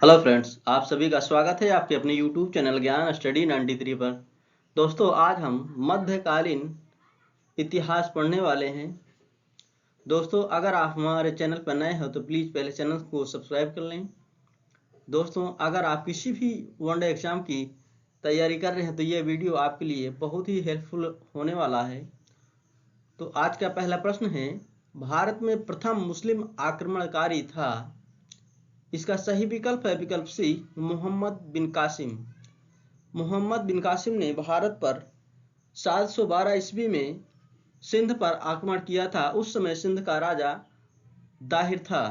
Hello friends, आप सभी का स्वागत है आपके अपने यूट्यूब चैनल ज्ञान स्टडी 93 पर। दोस्तों, आज हम मध्यकालीन इतिहास पढ़ने वाले हैं। दोस्तों, अगर आप हमारे चैनल पर नए हो तो प्लीज़ पहले चैनल को सब्सक्राइब कर लें। दोस्तों, अगर आप किसी भी वनडे एग्जाम की तैयारी कर रहे हैं तो यह वीडियो आपके लिए बहुत ही हेल्पफुल होने वाला है। तो आज का पहला प्रश्न है, भारत में प्रथम मुस्लिम आक्रमणकारी था। इसका सही विकल्प है विकल्प सी, मोहम्मद बिन कासिम। मोहम्मद बिन कासिम ने भारत पर 712 ईस्वी में सिंध पर आक्रमण किया था। उस समय सिंध का राजा दाहिर था।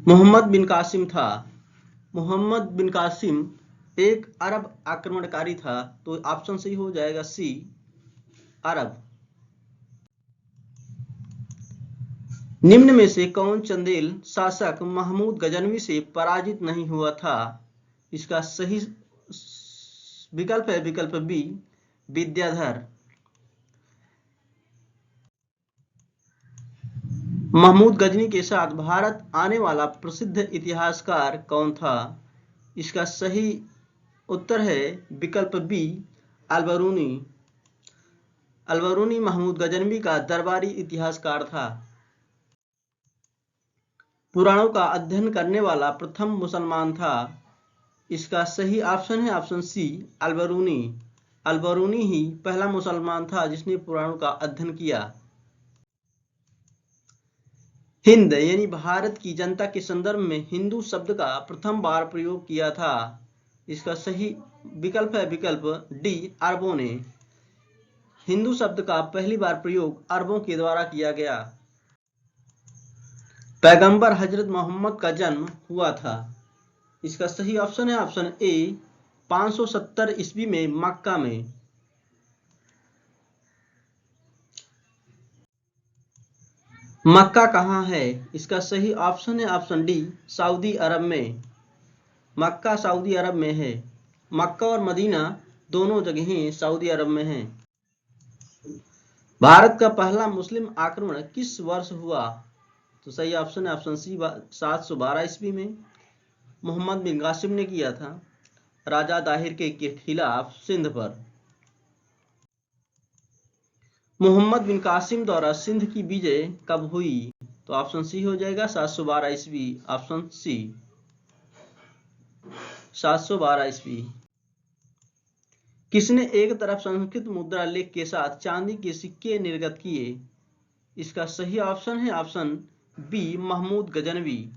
मोहम्मद बिन कासिम था। मोहम्मद बिन कासिम एक अरब आक्रमणकारी था। तो ऑप्शन सही हो जाएगा सी, अरब। निम्न में से कौन चंदेल शासक महमूद गजनवी से पराजित नहीं हुआ था? इसका सही विकल्प है विकल्प बी, विद्याधर। महमूद गजनी के साथ भारत आने वाला प्रसिद्ध इतिहासकार कौन था? इसका सही उत्तर है विकल्प बी, अलबरूनी। अलबरूनी महमूद गजनवी का दरबारी इतिहासकार था। पुराणों का अध्ययन करने वाला प्रथम मुसलमान था। इसका सही ऑप्शन है ऑप्शन सी, अलबरूनी। अलबरूनी ही पहला मुसलमान था जिसने पुराणों का अध्ययन किया। हिंद यानी भारत की जनता के संदर्भ में हिंदू शब्द का प्रथम बार प्रयोग किया था। इसका सही विकल्प है विकल्प डी, अरबों ने। हिंदू शब्द का पहली बार प्रयोग अरबों के द्वारा किया गया। पैगंबर हजरत मोहम्मद का जन्म हुआ था। इसका सही ऑप्शन है ऑप्शन ए, 570 ईस्वी में मक्का में। मक्का कहाँ है? इसका सही ऑप्शन है ऑप्शन डी, सऊदी अरब में। मक्का सऊदी अरब में है। मक्का और मदीना दोनों जगहें सऊदी अरब में हैं। भारत का पहला मुस्लिम आक्रमण किस वर्ष हुआ? तो सही ऑप्शन है ऑप्शन सी, 712 ईस्वी में। मोहम्मद बिन कासिम ने किया था, राजा दाहिर के खिलाफ सिंध पर। मोहम्मद बिन कासिम द्वारा सिंध की विजय कब हुई? तो ऑप्शन सी हो जाएगा 712 ईस्वी, ऑप्शन सी, 712 ईस्वी। किसने एक तरफ संस्कृत मुद्रा लेख के साथ चांदी के सिक्के निर्गत किए? इसका सही ऑप्शन है ऑप्शन बी, महमूद गजनवी।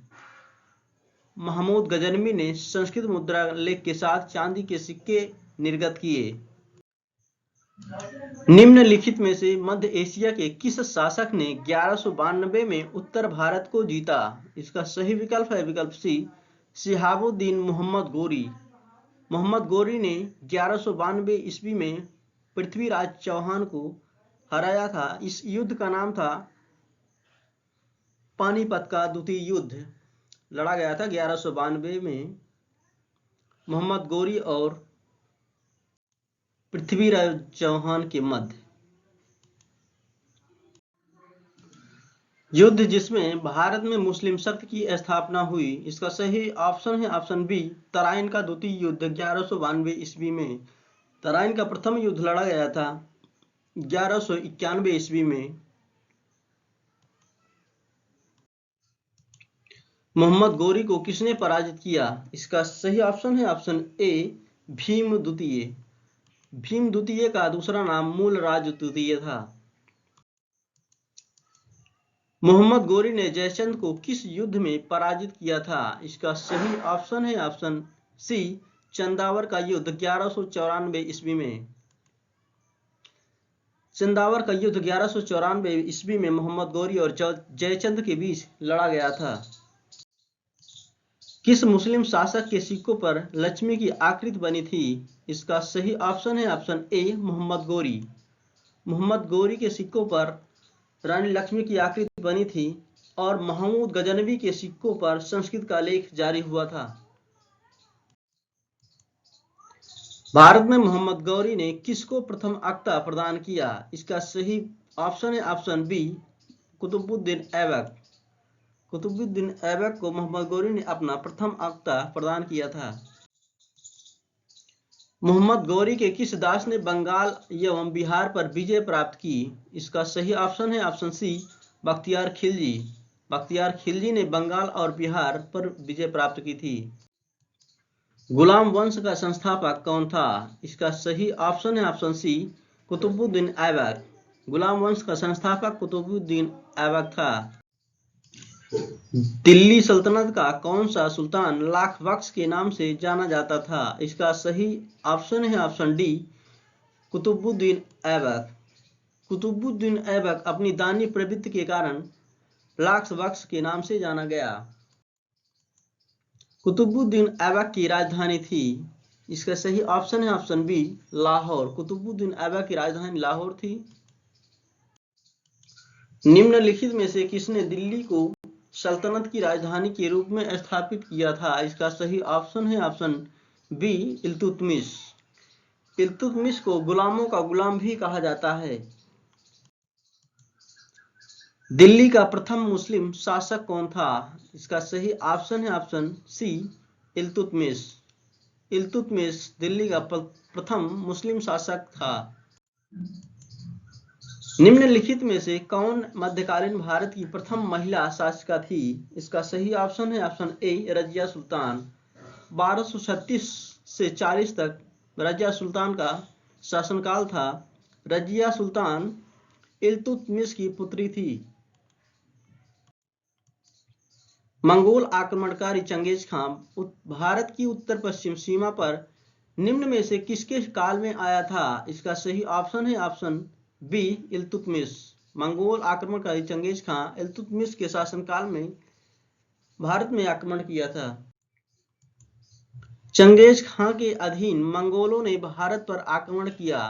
महमूद गजनवी ने संस्कृत मुद्रा लेख के साथ चांदी के सिक्के निर्गत किए। निम्नलिखित में से मध्य एशिया के किस शासक ने 1192 में उत्तर भारत को जीता? इसका सही विकल्प है विकल्प सी, शिहाबुद्दीन मोहम्मद गोरी। मोहम्मद गोरी ने 1192 ईस्वी में पृथ्वीराज चौहान को हराया था। इस युद्ध का नाम था पानीपत का द्वितीय युद्ध। लड़ा गया था 1192 में मोहम्मद गोरी और पृथ्वीराज चौहान के मध्य युद्ध, जिसमें भारत में मुस्लिम शक्ति की स्थापना हुई। इसका सही ऑप्शन है ऑप्शन बी, तराइन का द्वितीय युद्ध 1192 ईस्वी में। तराइन का प्रथम युद्ध लड़ा गया था 1191 ईस्वी में। मोहम्मद गोरी को किसने पराजित किया? इसका सही ऑप्शन है ऑप्शन ए, भीम द्वितीय। भीम द्वितीय का दूसरा नाम मूलराज द्वितीय था। मोहम्मद गोरी ने जयचंद को किस युद्ध में पराजित किया था? इसका सही ऑप्शन है ऑप्शन सी, चंदावर का युद्ध 1194 ईस्वी में। चंदावर का युद्ध 1194 ईस्वी में मोहम्मद गोरी और जयचंद के बीच लड़ा गया था। किस मुस्लिम शासक के सिक्कों पर लक्ष्मी की आकृति बनी थी? इसका सही ऑप्शन है ऑप्शन ए, मोहम्मद गोरी। मोहम्मद गोरी के सिक्कों पर रानी लक्ष्मी की आकृति बनी थी और महमूद गजनवी के सिक्कों पर संस्कृत का लेख जारी हुआ था। भारत में मोहम्मद गौरी ने किसको प्रथम अक्ता प्रदान किया? इसका सही ऑप्शन है ऑप्शन बी, कुतुबुद्दीन ऐबक। कुतुबुद्दीन ऐबक को मोहम्मद गौरी ने अपना प्रथम अक्ता प्रदान किया था। मोहम्मद गौरी के किस दास ने बंगाल एवं बिहार पर विजय प्राप्त की? इसका सही ऑप्शन है ऑप्शन सी, बख्तियार खिलजी। बख्तियार खिलजी ने बंगाल और बिहार पर विजय प्राप्त की थी। गुलाम वंश का संस्थापक कौन था? इसका सही ऑप्शन है ऑप्शन सी, कुतुबुद्दीन ऐबक। गुलाम वंश का संस्थापक कुतुबुद्दीन ऐबक था। दिल्ली सल्तनत का कौन सा सुल्तान लाख बख्श के नाम से जाना जाता था? इसका सही ऑप्शन है ऑप्शन डी, कुतुबुद्दीन ऐबक। कुतुबुद्दीन ऐबक अपनी दानी प्रवृत्ति के कारण लाख बख्श के नाम से जाना गया। कुतुबुद्दीन ऐबक की राजधानी थी? इसका सही ऑप्शन है ऑप्शन बी, लाहौर। कुतुबुद्दीन ऐबक की राजधानी लाहौर थी। निम्नलिखित में से किसने दिल्ली को सल्तनत की राजधानी के रूप में स्थापित किया था? इसका सही ऑप्शन है ऑप्शन बी, इल्तुतमिश। इल्तुतमिश को गुलामों का गुलाम भी कहा जाता है। दिल्ली का प्रथम मुस्लिम शासक कौन था? इसका सही ऑप्शन है ऑप्शन सी, इल्तुतमिश। इल्तुतमिश दिल्ली का प्रथम मुस्लिम शासक था। निम्नलिखित में से कौन मध्यकालीन भारत की प्रथम महिला शासिका थी? इसका सही ऑप्शन है ऑप्शन ए, रजिया सुल्तान। 1236 से 40 तक रजिया सुल्तान का शासनकाल था। रजिया सुल्तान इल्तुतमिश की पुत्री थी। मंगोल आक्रमणकारी चंगेज खान भारत की उत्तर पश्चिम सीमा पर निम्न में से किसके काल में आया था? इसका सही ऑप्शन है ऑप्शन बी, इल्तुतमिश। मंगोल आक्रमणकारी चंगेज खान इल्तुतमिश के शासनकाल में भारत में आक्रमण किया था। चंगेज खान के अधीन मंगोलों ने भारत पर आक्रमण किया।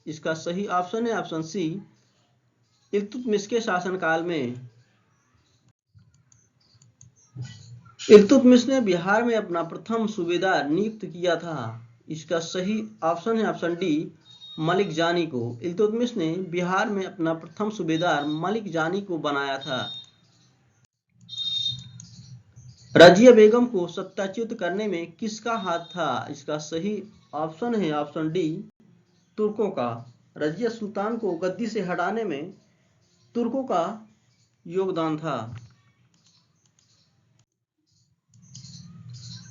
इसका सही ऑप्शन है ऑप्शन सी, इल्तुतमिश के शासनकाल में। इल्तुतमिश ने बिहार में अपना प्रथम सूबेदार नियुक्त किया था। इसका सही ऑप्शन है ऑप्शन डी, मलिक जानी को। इल्तुतमिश ने बिहार में अपना प्रथम सूबेदार मलिक जानी को बनाया था। रजिया बेगम को सत्ताच्युत करने में किसका हाथ था? इसका सही ऑप्शन है ऑप्शन डी, तुर्कों का। रजिया सुल्तान को गद्दी से हटाने में तुर्कों का योगदान था।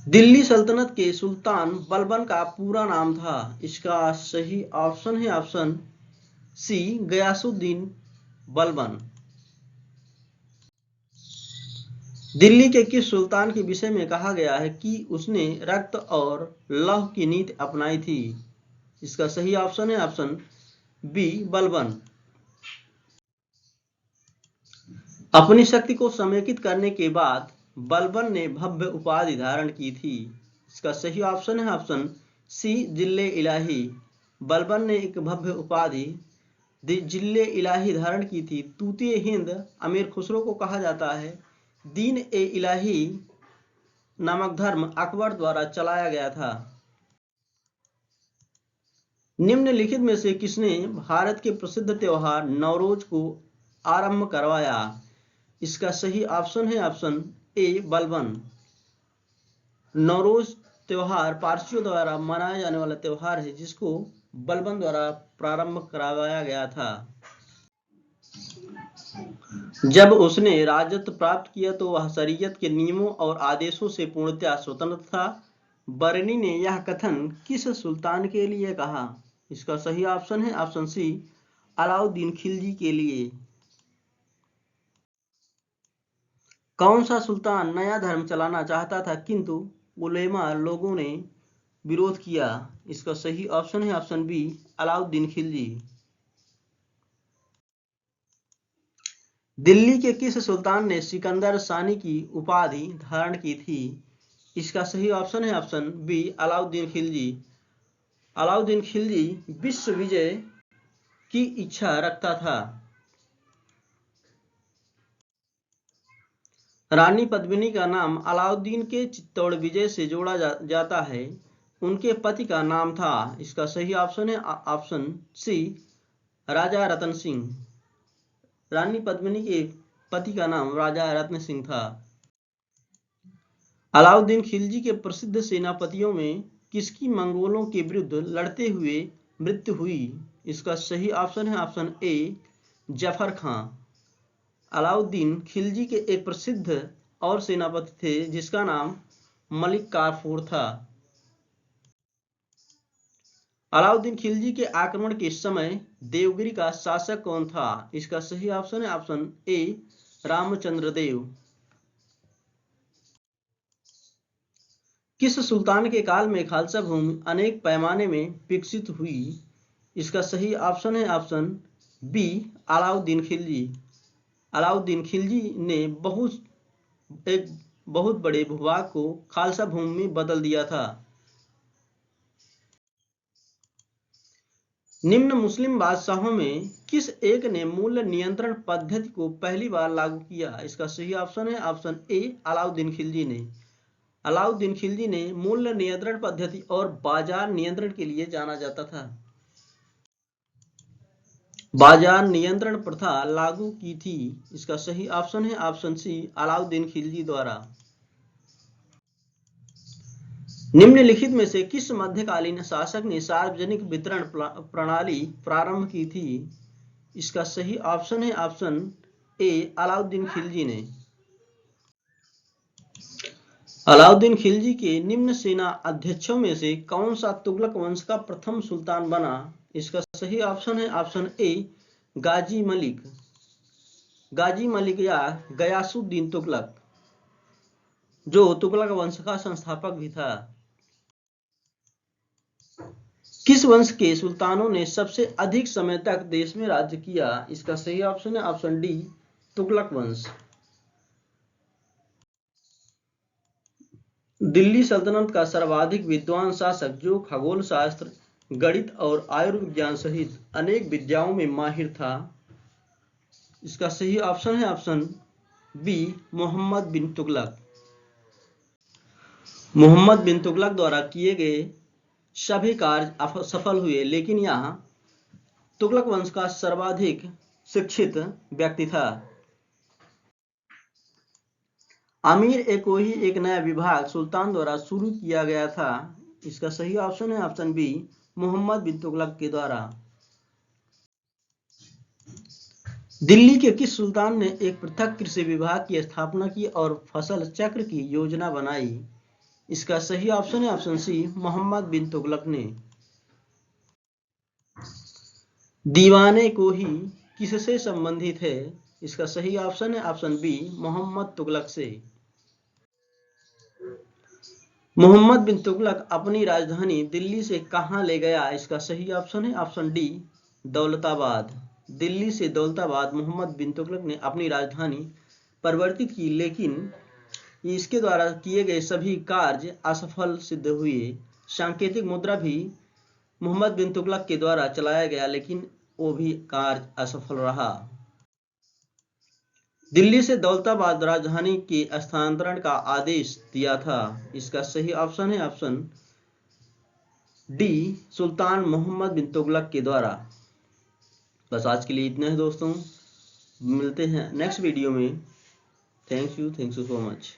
दिल्ली सल्तनत के सुल्तान बलबन का पूरा नाम था। इसका सही ऑप्शन है ऑप्शन सी, गयासुद्दीन बलबन। दिल्ली के किस सुल्तान के विषय में कहा गया है कि उसने रक्त और लौह की नीति अपनाई थी? इसका सही ऑप्शन है ऑप्शन बी, बलबन। अपनी शक्ति को समेकित करने के बाद बलबन ने भव्य उपाधि धारण की थी। इसका सही ऑप्शन है ऑप्शन सी, जिल्ले इलाही। बलबन ने एक भव्य उपाधि जिल्ले इलाही धारण की थी। तूतीय हिंद अमीर खुसरो को कहा जाता है। दीन ए इलाही नामक धर्म अकबर द्वारा चलाया गया था। निम्नलिखित में से किसने भारत के प्रसिद्ध त्योहार नवरोज को आरंभ करवाया? इसका सही ऑप्शन है ऑप्शन ए, बलबन। नवरोज त्योहार पारसियों द्वारा मनाया जाने वाला त्योहार है, जिसको बलबन द्वारा प्रारंभ करवाया गया था। जब उसने राजत्व प्राप्त किया तो वह शरीयत के नियमों और आदेशों से पूर्णतः स्वतंत्र था। बरनी ने यह कथन किस सुल्तान के लिए कहा? इसका सही ऑप्शन है ऑप्शन सी, अलाउद्दीन खिलजी के लिए। कौन सा सुल्तान नया धर्म चलाना चाहता था किंतु उलेमा लोगों ने विरोध किया? इसका सही ऑप्शन है ऑप्शन बी, अलाउद्दीन खिलजी। दिल्ली के किस सुल्तान ने सिकंदर सानी की उपाधि धारण की थी? इसका सही ऑप्शन है ऑप्शन बी, अलाउद्दीन खिलजी। अलाउद्दीन खिलजी विश्व विजय की इच्छा रखता था। रानी पद्मिनी का नाम अलाउद्दीन के चित्तौड़ विजय से जोड़ा जाता है। उनके पति का नाम था। इसका सही ऑप्शन है ऑप्शन सी, राजा रतन सिंह। रानी पद्मिनी के पति का नाम राजा रत्न सिंह था। अलाउद्दीन खिलजी के प्रसिद्ध सेनापतियों में किसकी मंगोलों के विरुद्ध लड़ते हुए मृत्यु हुई? इसका सही ऑप्शन है ऑप्शन ए जफर खां। अलाउद्दीन खिलजी के एक प्रसिद्ध और सेनापति थे जिसका नाम मलिक काफूर था। अलाउद्दीन खिलजी के आक्रमण के समय देवगिरी का शासक कौन था? इसका सही ऑप्शन है ऑप्शन ए रामचंद्र देव। किस सुल्तान के काल में खालसा भूमि अनेक पैमाने में विकसित हुई? इसका सही ऑप्शन है ऑप्शन बी अलाउद्दीन खिलजी। अलाउद्दीन खिलजी ने एक बहुत बड़े भूभाग को खालसा भूमि में बदल दिया था। निम्न मुस्लिम बादशाहों में किस एक ने मूल्य नियंत्रण पद्धति को पहली बार लागू किया? इसका सही ऑप्शन है ऑप्शन ए अलाउद्दीन खिलजी ने। अलाउद्दीन खिलजी ने मूल्य नियंत्रण पद्धति और बाजार नियंत्रण के लिए जाना जाता था। बाजार नियंत्रण प्रथा लागू की थी। इसका सही ऑप्शन है ऑप्शन सी अलाउद्दीन खिलजी द्वारा। निम्नलिखित में से किस मध्यकालीन शासक ने सार्वजनिक वितरण प्रणाली प्रारंभ की थी? इसका सही ऑप्शन है ऑप्शन ए अलाउद्दीन खिलजी ने। अलाउद्दीन खिलजी के निम्न सेना अध्यक्षों में से कौन सा तुगलक वंश का प्रथम सुल्तान बना? इसका सही ऑप्शन है ऑप्शन ए गाजी मलिक। गाजी मलिक या गयासुद्दीन तुगलक, जो तुगलक वंश का संस्थापक भी था। किस वंश के सुल्तानों ने सबसे अधिक समय तक देश में राज्य किया? इसका सही ऑप्शन है ऑप्शन डी तुगलक वंश। दिल्ली सल्तनत का सर्वाधिक विद्वान शासक जो खगोल शास्त्र, गणित और आयुर्विज्ञान सहित अनेक विद्याओं में माहिर था? इसका सही ऑप्शन है ऑप्शन बी मोहम्मद बिन तुगलक। मोहम्मद बिन तुगलक द्वारा किए गए सभी कार्य सफल हुए, लेकिन यहाँ तुगलक वंश का सर्वाधिक शिक्षित व्यक्ति था। अमीर-ए-कोही एक नया विभाग सुल्तान द्वारा शुरू किया गया था। इसका सही ऑप्शन है ऑप्शन बी मोहम्मद बिन तुगलक के द्वारा। दिल्ली के किस सुल्तान ने एक पृथक कृषि विभाग की स्थापना की और फसल चक्र की योजना बनाई? इसका सही ऑप्शन है ऑप्शन सी मोहम्मद बिन तुगलक ने। दीवाने-कोही किससे संबंधित है? इसका सही ऑप्शन है ऑप्शन बी मोहम्मद तुगलक से। मोहम्मद बिन तुगलक अपनी राजधानी दिल्ली से कहां ले गया? इसका सही ऑप्शन है ऑप्शन डी दौलताबाद। दिल्ली से दौलताबाद मोहम्मद बिन तुगलक ने अपनी राजधानी परिवर्तित की, लेकिन इसके द्वारा किए गए सभी कार्य असफल सिद्ध हुए। सांकेतिक मुद्रा भी मोहम्मद बिन तुगलक के द्वारा चलाया गया, लेकिन वो भी कार्य असफल रहा। दिल्ली से दौलताबाद राजधानी के स्थानांतरण का आदेश दिया था। इसका सही ऑप्शन है ऑप्शन डी सुल्तान मोहम्मद बिन तुगलक के द्वारा। बस आज के लिए इतना है दोस्तों, मिलते हैं नेक्स्ट वीडियो में। Thank you so much.